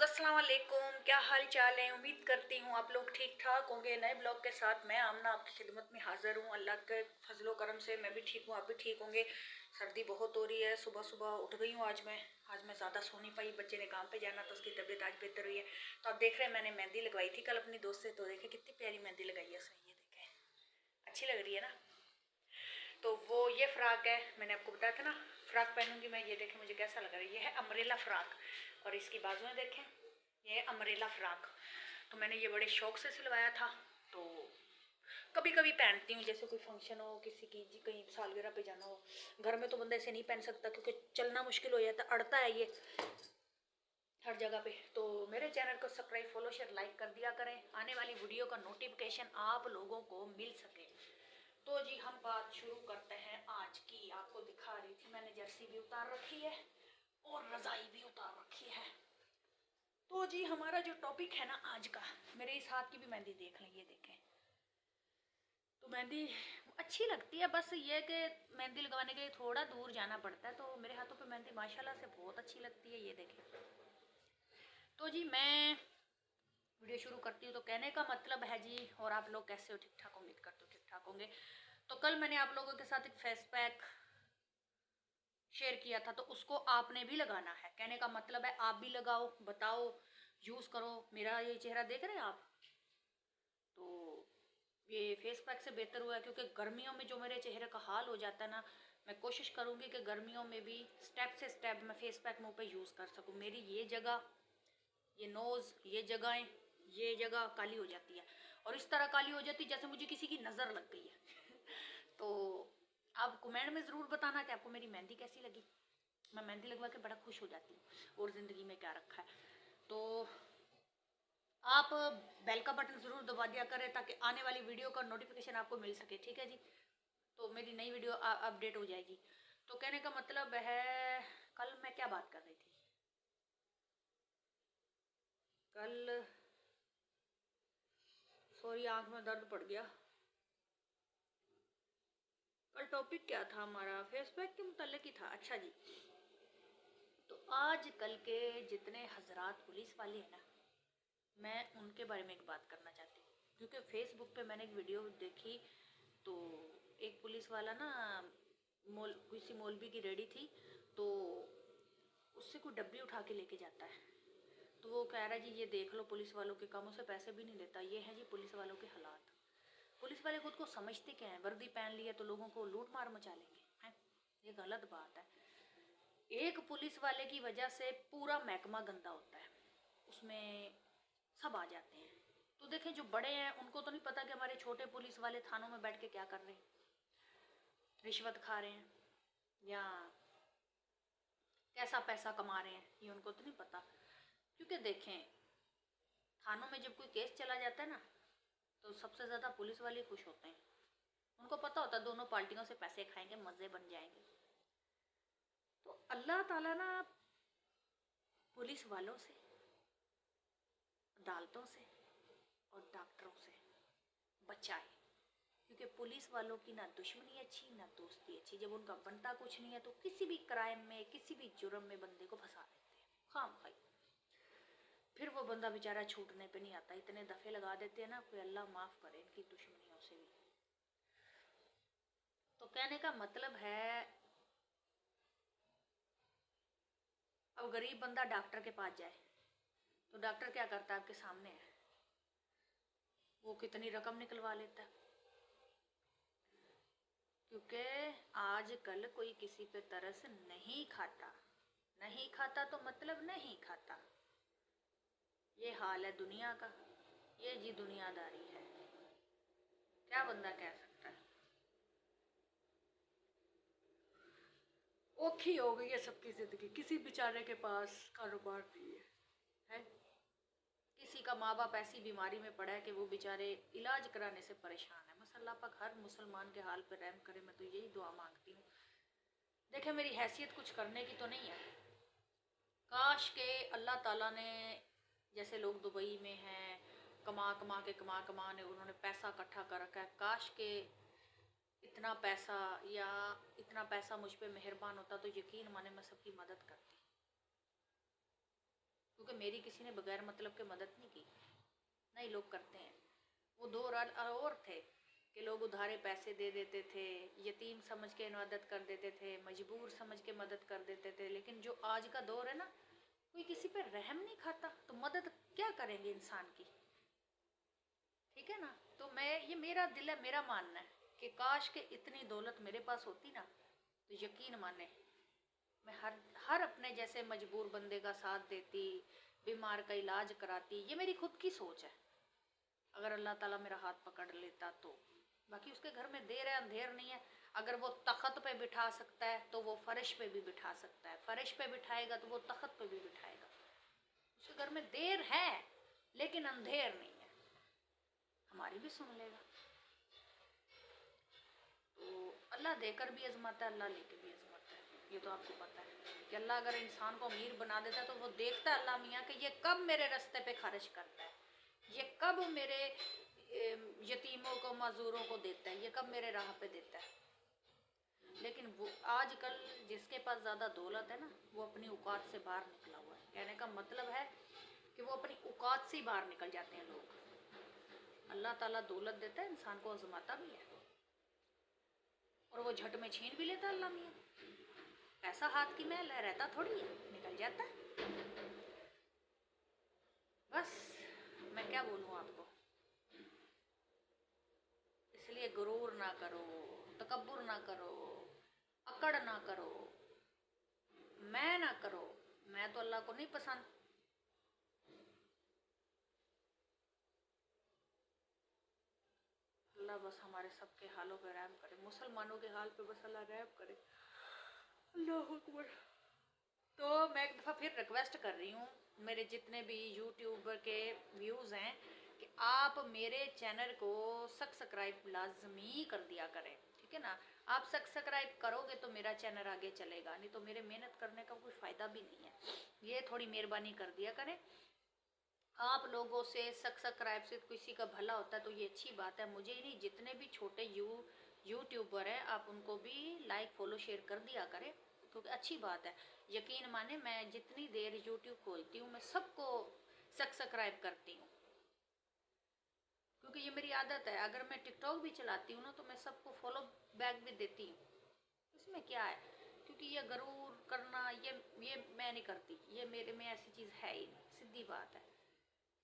अस्सलाम वालेकुम, क्या हाल चाल है। उम्मीद करती हूँ आप लोग ठीक ठाक होंगे। नए ब्लॉग के साथ मैं आमना आपकी खिदमत में हाजिर हूँ। अल्लाह के फजलो करम से मैं भी ठीक हूँ, आप भी ठीक होंगे। सर्दी बहुत हो रही है, सुबह सुबह उठ गई हूँ। आज मैं ज़्यादा सो नहीं पाई, बच्चे ने काम पे जाना तो उसकी तबीयत आज बेहतर हुई है। तो आप देख रहे हैं मैंने मेहंदी लगवाई थी कल अपनी दोस्त से, तो देखे कितनी प्यारी मेहंदी लगाई है उसने। ये देखें, अच्छी लग रही है ना। तो वो ये फ्रॉक है, मैंने आपको बताया था ना फ्रॉक पहनूंगी मैं। ये देखें मुझे कैसा लग रहा है। ये है अम्ब्रेला फ्रॉक और इसकी बाजुएं देखें, ये है अम्ब्रेला फ्रॉक। तो मैंने ये बड़े शौक से सिलवाया था। तो कभी कभी पहनती हूँ, जैसे कोई फंक्शन हो, किसी की कहीं सालगिरह पे जाना हो। घर में तो बंदा ऐसे नहीं पहन सकता क्योंकि चलना मुश्किल हो जाता, अड़ता है ये हर जगह पे। तो मेरे चैनल को सब्सक्राइब, फॉलो, शेयर, लाइक कर दिया करें, आने वाली वीडियो का नोटिफिकेशन आप लोगों को मिल सके। तो जी हम बात शुरू करते हैं आज की। आपको दिखा रही थी मैंने जर्सी भी उतार रखी है और रजाई भी उतार रखी है। तो जी हमारा जो टॉपिक है ना आज का, मेरे इस हाथ की भी मेहंदी देख लें, ये देखें। तो मेहंदी अच्छी लगती है, बस ये कि मेहंदी लगवाने के लिए थोड़ा दूर जाना पड़ता है। तो मेरे हाथों पे मेहंदी माशाल्लाह से बहुत अच्छी लगती है, ये देखें। तो जी मैं वीडियो शुरू करती हूँ। तो कहने का मतलब है जी, और आप लोग कैसे हो, ठीक ठाक, उम्मीद करते हो ठीक ठाक होंगे। तो कल मैंने आप लोगों के साथ एक फेस पैक शेयर किया था, तो उसको आपने भी लगाना है। कहने का मतलब है आप भी लगाओ, बताओ, यूज़ करो। मेरा ये चेहरा देख रहे हैं आप, तो ये फेस पैक से बेहतर हुआ है। क्योंकि गर्मियों में जो मेरे चेहरे का हाल हो जाता है ना, मैं कोशिश करूँगी कि गर्मियों में भी स्टेप से स्टेप मैं फेस पैक मुँह पे यूज़ कर सकूँ। मेरी ये जगह, ये नोज़, ये जगहें, ये जगह काली हो जाती है, और इस तरह काली हो जाती है जैसे मुझे किसी की नज़र लग गई है। तो आप कमेंट में ज़रूर बताना कि आपको मेरी मेहंदी कैसी लगी। मैं मेहंदी लगवा के बड़ा खुश हो जाती हूँ, और ज़िंदगी में क्या रखा है। तो आप बेल का बटन ज़रूर दबा दिया करें ताकि आने वाली वीडियो का नोटिफिकेशन आपको मिल सके, ठीक है जी। तो मेरी नई वीडियो अपडेट हो जाएगी। तो कहने का मतलब है, कल मैं क्या बात कर रही थी। कल सॉरी, आंख में दर्द पड़ गया। कल टॉपिक क्या था हमारा, फेस पैक के मुताल्लिक ही था। अच्छा जी, तो आज कल के जितने हजरात पुलिस वाले हैं ना, मैं उनके बारे में एक बात करना चाहती हूँ। क्योंकि फेसबुक पे मैंने एक वीडियो देखी, तो एक पुलिस वाला ना किसी मौलवी की रेडी थी, तो उससे कोई डब्बी उठा के लेके जाता है। तो वो कह रहा है जी ये देख लो, पुलिस वालों के कामों से पैसे भी नहीं देता। ये है जी पुलिस वालों के हालात। पुलिस वाले खुद को समझते क्या हैं, वर्दी पहन ली है तो लोगों को लूट मार मचा लेंगे, हैं। ये गलत बात है। एक पुलिस वाले की वजह से पूरा महकमा गंदा होता है, उसमें सब आ जाते हैं। तो देखें, जो बड़े हैं उनको तो नहीं पता कि हमारे छोटे पुलिस वाले थानों में बैठ के क्या कर रहे हैं, रिश्वत खा रहे हैं या कैसा पैसा कमा रहे हैं, ये उनको तो नहीं पता। क्योंकि देखें, थानों में जब कोई केस चला जाता है ना, तो सबसे ज़्यादा पुलिस वाले खुश होते हैं। उनको पता होता है दोनों पार्टियों से पैसे खाएंगे, मज़े बन जाएंगे। तो अल्लाह ताला ना पुलिस वालों से, अदालतों से और डॉक्टरों से बचाए। क्योंकि पुलिस वालों की ना दुश्मनी अच्छी ना दोस्ती अच्छी। जब उनका बनता कुछ नहीं है तो किसी भी क्राइम में, किसी भी जुर्म में बंदे को फंसा देते हैं खाम खाई। फिर वो बंदा बेचारा छूटने पे नहीं आता। इतने दफ़े लगा देते हैं ना, कोई अल्लाह माफ़ करे इनकी दुश्मनियों से भी। तो कहने का मतलब है, अब गरीब बंदा डॉक्टर के पास जाए तो डॉक्टर क्या करता है, आपके सामने है, वो कितनी रकम निकलवा लेता है। क्योंकि आज कल कोई किसी पे तरस नहीं खाता। नहीं खाता तो मतलब नहीं खाता। ये हाल है दुनिया का, ये जी दुनियादारी है। क्या बंदा कह सकता है। औखी हो गई है सबकी जिंदगी। किसी बेचारे के पास कारोबार नहीं है। किसी का माँ बाप ऐसी बीमारी में पड़ा है कि वो बेचारे इलाज कराने से परेशान है। बस अल्लाह पाक हर मुसलमान के हाल पर रहम करे, मैं तो यही दुआ मांगती हूँ। देखे, मेरी हैसियत कुछ करने की तो नहीं है। काश के अल्लाह ताला ने, जैसे लोग दुबई में हैं, कमा ने उन्होंने पैसा इकट्ठा कर रखा है, काश के इतना पैसा या इतना पैसा मुझ पे मेहरबान होता तो यकीन माने मैं सबकी मदद करती। क्योंकि मेरी किसी ने बगैर मतलब के मदद नहीं की। नहीं, लोग करते हैं। वो दौर और थे कि लोग उधारे पैसे दे देते थे, यतीम समझ के मदद कर देते थे, मजबूर समझ के मदद कर देते थे। लेकिन जो आज का दौर है ना, कोई किसी पे रहम नहीं खाता, तो मदद क्या करेंगे इंसान की। ठीक है ना। तो ये मेरा दिल है, मेरा मानना है कि काश के इतनी दौलत मेरे पास होती ना, तो यकीन माने मैं हर हर अपने जैसे मजबूर बंदे का साथ देती, बीमार का इलाज कराती। ये मेरी खुद की सोच है, अगर अल्लाह ताला मेरा हाथ पकड़ लेता तो। बाकी उसके घर में देर है अंधेर नहीं है। अगर वो तख्त पे बिठा सकता है तो वो फर्श पे भी बिठा सकता है, फर्श पे बिठाएगा तो वो तख्त पे भी बिठाएगा। उसके घर में देर है लेकिन अंधेर नहीं है, हमारी भी सुन लेगा। तो अल्लाह देकर भी आजमाता है, अल्लाह लेकर भी आजमाता है। ये तो आपको पता है कि अल्लाह अगर इंसान को अमीर बना देता है तो वो देखता है अल्लाह मियाँ कि ये कब मेरे रास्ते पे खर्च करता है, ये कब मेरे यतीमों को मजदूरों को देता है, ये कब मेरे राह पे देता है। लेकिन वो आजकल जिसके पास ज़्यादा दौलत है ना, वो अपनी औकात से बाहर निकला हुआ है। कहने का मतलब है कि वो अपनी औकात से ही बाहर निकल जाते हैं लोग। अल्लाह ताला दौलत देता है, इंसान को आजमाता भी है, और वो झट में छीन भी लेता है अल्लाह मियाँ। पैसा हाथ की मैल है, रहता थोड़ी है, निकल जाता है। बस मैं क्या बोलूँ आपको। इसलिए गुरूर ना करो, तकब्बुर ना करो, अकड़ ना करो, मैं ना करो। मैं तो अल्लाह को नहीं पसंद। अल्लाह बस हमारे सबके हालों पे रहम करे, मुसलमानों के हाल पे बस अल्लाह रहम करे। अल्लाह अकबर। तो मैं एक दफ़ा फिर रिक्वेस्ट कर रही हूँ मेरे जितने भी यूट्यूबर के व्यूज़ हैं कि आप मेरे चैनल को सब्सक्राइब लाजमी कर दिया करें। ठीक है ना। आप सब्सक्राइब करोगे तो मेरा चैनल आगे चलेगा, नहीं तो मेरे मेहनत करने का कोई फ़ायदा भी नहीं है। ये थोड़ी मेहरबानी कर दिया करें। आप लोगों से सब्सक्राइब से किसी का भला होता है तो ये अच्छी बात है। मुझे ही नहीं, जितने भी छोटे यूट्यूबर हैं आप उनको भी लाइक फॉलो शेयर कर दिया करें, क्योंकि अच्छी बात है। यकीन माने मैं जितनी देर यूट्यूब खोलती हूँ मैं सबको सब्सक्राइब करती हूँ, क्योंकि ये मेरी आदत है। अगर मैं टिकटॉक भी चलाती हूँ ना तो मैं सबको फॉलो बैक भी देती हूँ। इसमें क्या है, क्योंकि ये गरूर करना ये मैं नहीं करती, ये मेरे में ऐसी चीज़ है ही नहीं, सीधी बात है।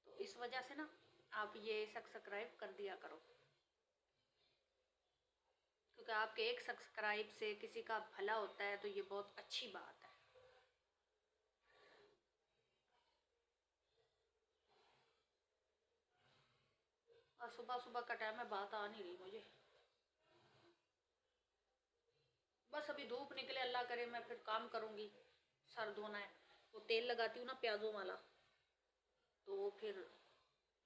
तो इस वजह से ना आप ये सब्सक्राइब कर दिया करो, क्योंकि आपके एक सब्सक्राइब से किसी का भला होता है तो ये बहुत अच्छी बात है। और सुबह सुबह का टाइम में बात आ नहीं रही मुझे। बस अभी धूप निकले, अल्लाह करे मैं फिर काम करूँगी। सर धोना है तो तेल लगाती हूँ ना प्याज़ों वाला, तो फिर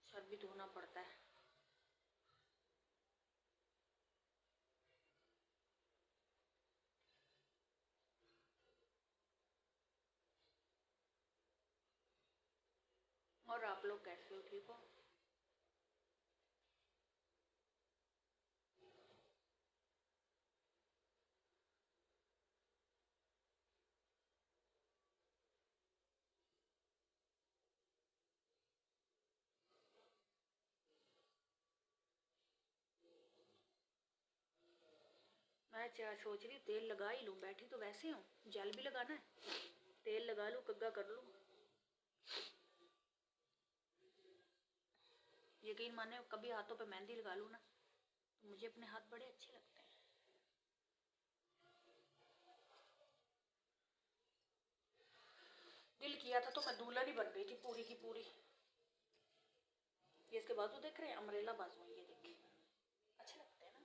सर भी धोना पड़ता है। और आप लोग कैसे हो, ठीक हो? मैं सोच रही तेल लगा ही लूँ, बैठी तो वैसे हूँ, जेल भी लगाना है, तेल लगा लूँ, कग्गा कर लूँ। यकीन माने कभी हाथों पे मेहंदी लगा लूँ ना तो मुझे अपने हाथ बड़े अच्छे लगते हैं। दिल किया था तो मैं दुल्हन ही बन गई थी पूरी की पूरी। ये इसके बाजू देख रहे हैं, अमरेला बाजू है, ये देखिए अच्छे लगते हैं ना।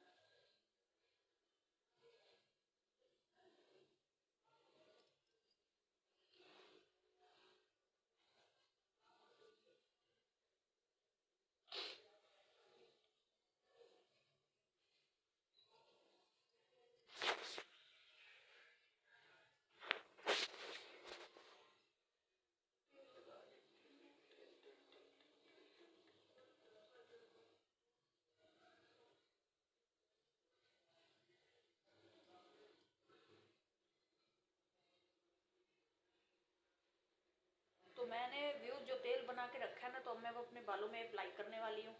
मैंने व्यूज जो तेल बना के रखा है ना, तो अब मैं वो अपने बालों में अप्लाई करने वाली हूँ।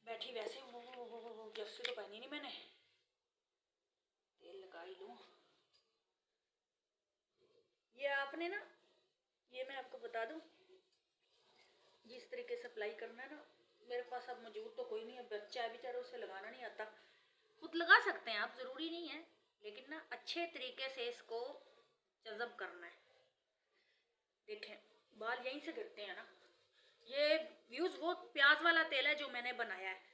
बैठी वैसे वो जर्सी तो पहनी नहीं मैंने, तेल लगा ही लूँ। ये आपने ना, ये मैं आपको बता दूँ, जिस तरीके से अप्लाई करना है ना, मेरे पास अब मौजूद तो कोई नहीं है, बच्चा है बेचारा, उसे लगाना नहीं आता। खुद लगा सकते हैं आप, ज़रूरी नहीं है, लेकिन ना अच्छे तरीके से इसको जज़ब करना है। देखें बाल यहीं से गिरते हैं ना। ये व्यूज वो प्याज वाला तेल है जो मैंने बनाया है।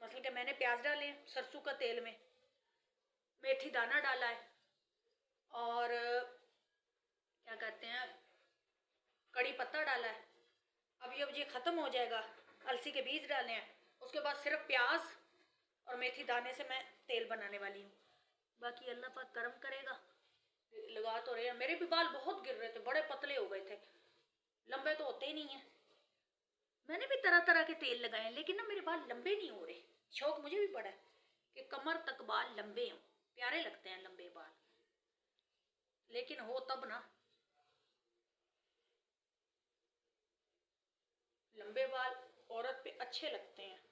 मतलब कि मैंने प्याज डाले हैं सरसों का तेल में, मेथी दाना डाला है, और क्या कहते हैं, कड़ी पत्ता डाला है। अब ये ख़त्म हो जाएगा, अलसी के बीज डाले हैं, उसके बाद सिर्फ प्याज और मेथी दाने से मैं तेल बनाने वाली हूँ। बाकी अल्लाह पाक करम करेगा। लगा तो रहे हैं, मेरे भी बाल बहुत गिर रहे थे, बड़े पतले हो गए थे, लंबे तो होते ही नहीं है। मैंने भी तरह तरह के तेल लगाए हैं, लेकिन ना मेरे बाल लंबे नहीं हो रहे। शौक मुझे भी पड़ा है कि कमर तक बाल लंबे हों, प्यारे लगते हैं लंबे बाल, लेकिन हो तब ना। लंबे बाल औरत पे अच्छे लगते हैं।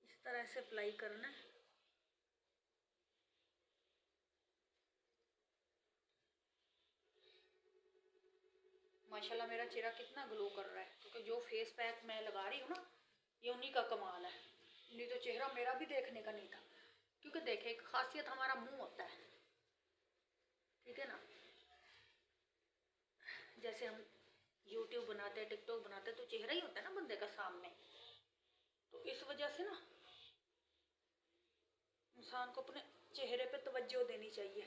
इस तरह से अप्लाई करना है। माशाल्लाह मेरा चेहरा कितना ग्लो कर रहा है, क्योंकि जो फेस पैक मैं लगा रही हूँ ना, ये उन्हीं का कमाल है। नहीं तो चेहरा मेरा भी देखने का नहीं था। क्योंकि देखे, एक खासियत हमारा मुंह होता है, ठीक है ना। जैसे हम यूट्यूब बनाते हैं, टिकटॉक बनाते हैं, तो चेहरा ही होता है ना बंदे का सामने। तो इस वजह से ना इंसान को अपने चेहरे पे तवज्जो देनी चाहिए।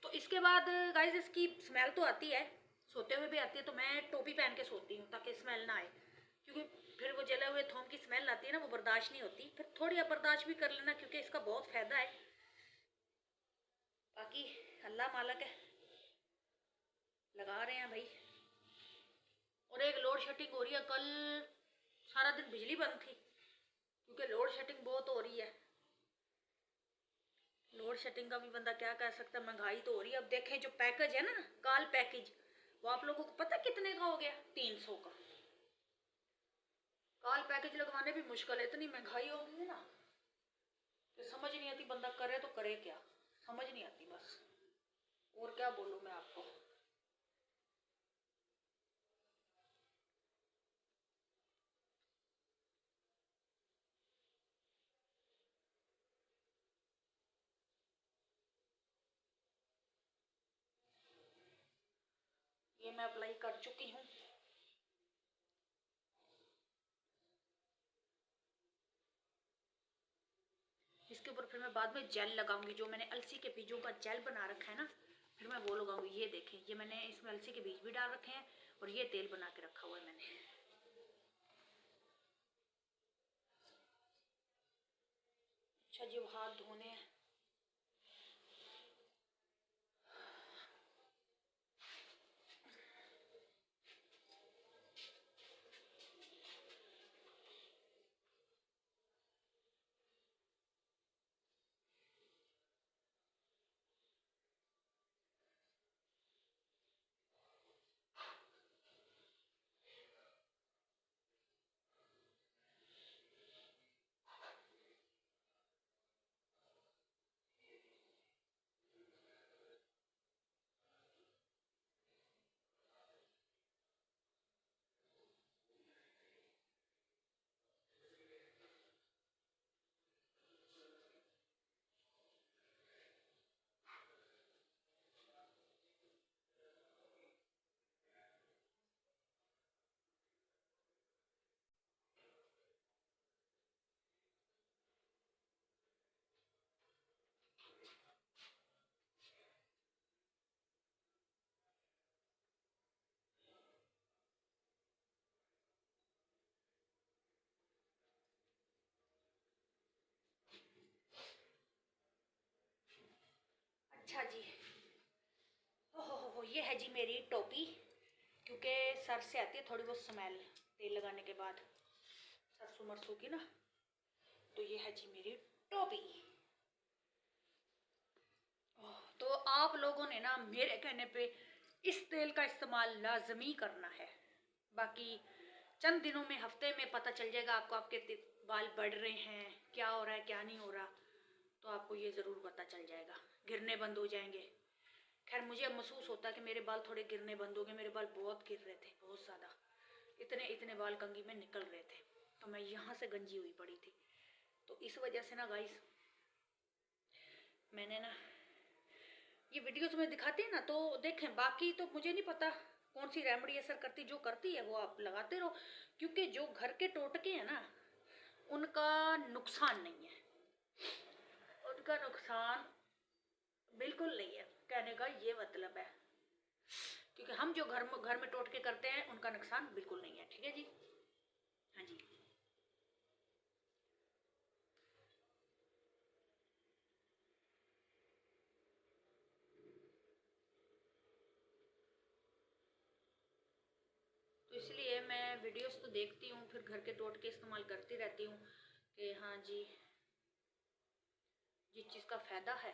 तो इसके बाद गाइस इसकी स्मेल तो आती है, सोते हुए भी आती है, तो मैं टोपी पहन के सोती हूँ ताकि स्मेल ना आए। क्योंकि फिर वो जले हुए थोम की स्मेल आती है ना, वो बर्दाश्त नहीं होती। फिर थोड़ी आप बर्दाश्त भी कर लेना, क्योंकि इसका बहुत फ़ायदा है। बाकी अल्लाह मालक है, लगा रहे हैं भाई। और एक लोड शेडिंग हो रही है, कल सारा दिन बिजली बंद थी, क्योंकि लोड शेडिंग बहुत हो रही है। लोड शेडिंग का भी बंदा क्या कर सकता है, महंगाई तो हो रही है। अब देखें जो पैकेज है ना, काल पैकेज, वो आप लोगों को पता कितने का हो गया? 300 का। काल पैकेज लगवाने भी मुश्किल है, इतनी महंगाई हो गई है ना, तो समझ नहीं आती बंदा करे तो करे क्या, समझ नहीं आती बस। और क्या बोलूँ मैं आपको। ये मैं अप्लाई कर चुकी हूँ। इसके ऊपर फिर मैं बाद में जेल लगाऊंगी, जो मैंने अलसी के बीजों का जेल बना रखा है ना, फिर मैं वो लगाऊंगी। ये देखें, ये मैंने इसमें अलसी के बीज भी डाल रखे हैं, और ये तेल बना के रखा हुआ है मैंने। अच्छा जी, हाथ धोने हैं। अच्छा जी, हो ये है जी मेरी टोपी, क्योंकि सर से आती है थोड़ी बहुत स्मेल तेल लगाने के बाद सरसों मरसों की ना। तो ये है जी मेरी टोपी। तो आप लोगों ने ना मेरे कहने पे इस तेल का इस्तेमाल लाजमी करना है। बाकी चंद दिनों में, हफ्ते में पता चल जाएगा आपको, आपके बाल बढ़ रहे हैं, क्या हो रहा है क्या नहीं हो रहा, तो आपको ये ज़रूर पता चल जाएगा, गिरने बंद हो जाएंगे। खैर मुझे अब महसूस होता है कि मेरे बाल थोड़े गिरने बंद हो गए। मेरे बाल बहुत गिर रहे थे, बहुत ज़्यादा, इतने इतने बाल कंघी में निकल रहे थे, तो मैं यहाँ से गंजी हुई पड़ी थी। तो इस वजह से ना गाइस, मैंने ना ये वीडियोस में दिखाते हैं ना, तो देखें। बाकी तो मुझे नहीं पता कौन सी रेमेडी असर करती, जो करती है वो आप लगाते रहो, क्योंकि जो घर के टोटके हैं ना, उनका नुकसान नहीं है, उनका नुकसान बिल्कुल नहीं है, कहने का ये मतलब है। क्योंकि हम जो घर में टोटके करते हैं उनका नुकसान बिल्कुल नहीं है। ठीक है जी, हाँ जी। तो इसलिए मैं वीडियोस तो देखती हूँ, फिर घर के टोटके इस्तेमाल करती रहती हूँ कि हाँ जी, जिस चीज़ का फ़ायदा है